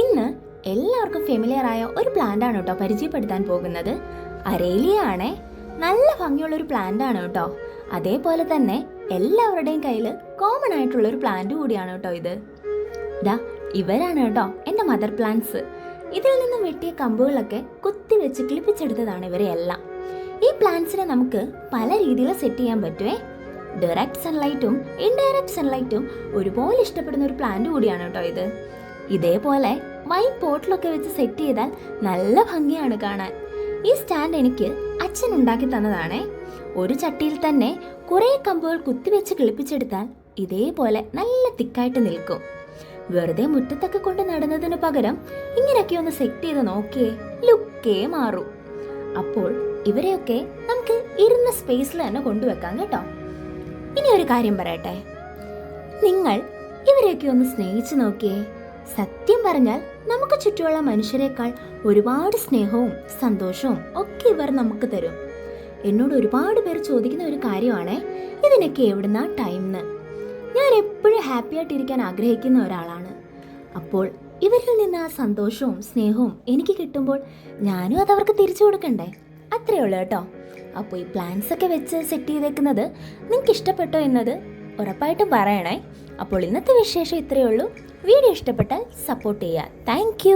ഇന്ന് എല്ലാവർക്കും ഫെമിലിയർ ആയ ഒരു പ്ലാന്റ് ആണ് കേട്ടോ പരിചയപ്പെടുത്താൻ പോകുന്നത്. അരേലിയ ആണേ. നല്ല ഭംഗിയുള്ള ഒരു പ്ലാന്റ് ആണ് കേട്ടോ. അതേപോലെ തന്നെ എല്ലാവരുടെയും കയ്യിൽ കോമൺ ആയിട്ടുള്ള ഒരു പ്ലാന്റ് കൂടിയാണ് കേട്ടോ ഇത്. ഇവരാണ് കേട്ടോ എൻ്റെ മദർ പ്ലാന്റ്സ്. ഇതിൽ നിന്നും വെട്ടിയ കമ്പുകളൊക്കെ കുത്തി വെച്ച് കിളിപ്പിച്ചെടുത്തതാണ് ഇവരെ എല്ലാം. ഈ പ്ലാന്റ്സിനെ നമുക്ക് പല രീതിയിൽ സെറ്റ് ചെയ്യാൻ പറ്റുമേ. ഡയറക്റ്റ് സൺലൈറ്റും ഇൻഡയറക്റ്റ് സൺലൈറ്റും ഒരുപോലെ ഇഷ്ടപ്പെടുന്ന ഒരു പ്ലാന്റ് കൂടിയാണ് കേട്ടോ ഇത്. ഇതേപോലെ വൈൻ പോട്ടിലൊക്കെ വെച്ച് സെറ്റ് ചെയ്താൽ നല്ല ഭംഗിയാണ് കാണാൻ. ഈ സ്റ്റാൻഡ് എനിക്ക് അച്ഛൻ ഉണ്ടാക്കി തന്നതാണേ. ഒരു ചട്ടിയിൽ തന്നെ കുറേ കമ്പുകൾ കുത്തിവെച്ച് കിളിപ്പിച്ചെടുത്താൽ ഇതേപോലെ നല്ല തിക്കായിട്ട് നിൽക്കും. വെറുതെ മുറ്റത്തൊക്കെ കൊണ്ട് നടുന്നതിന് പകരം ഇങ്ങനെയൊക്കെ ഒന്ന് സെറ്റ് ചെയ്ത് നോക്കിയേ, ലുക്കേ മാറും. അപ്പോൾ ഇവരെയൊക്കെ നമുക്ക് ഇരുന്ന സ്പേസിൽ തന്നെ കൊണ്ടുവെക്കാം കേട്ടോ. ഇനി ഒരു കാര്യം പറയട്ടെ, നിങ്ങൾ ഇവരെയൊക്കെ ഒന്ന് സ്നേഹിച്ചു നോക്കിയേ. സത്യം പറഞ്ഞാൽ നമുക്ക് ചുറ്റുമുള്ള മനുഷ്യരെക്കാൾ ഒരുപാട് സ്നേഹവും സന്തോഷവും ഒക്കെ ഇവർ നമുക്ക് തരും. എന്നോട് ഒരുപാട് പേർ ചോദിക്കുന്ന ഒരു കാര്യമാണ്, ഇതിനൊക്കെ എവിടുന്നാ ടൈംന്ന്. ഞാൻ എപ്പോഴും ഹാപ്പി ആയിട്ടിരിക്കാൻ ആഗ്രഹിക്കുന്ന ഒരാളാണ്. അപ്പോൾ ഇവരിൽ നിന്ന് ആ സന്തോഷവും സ്നേഹവും എനിക്ക് കിട്ടുമ്പോൾ ഞാനും അതവർക്ക് തിരിച്ചു കൊടുക്കണ്ടേ? അത്രയേ ഉള്ളൂ കേട്ടോ. അപ്പോൾ ഈ പ്ലാൻസ് ഒക്കെ വെച്ച് സെറ്റ് ചെയ്തേക്കുന്നത് നിങ്ങൾക്ക് ഇഷ്ടപ്പെട്ടോ എന്നത് ഉറപ്പായിട്ടും പറയണേ. അപ്പോൾ ഇന്നത്തെ വിശേഷം ഇത്രയേ ഉള്ളൂ. വീഡിയോ ഇഷ്ടപ്പെട്ടാൽ സപ്പോർട്ട് ചെയ്യുക. താങ്ക്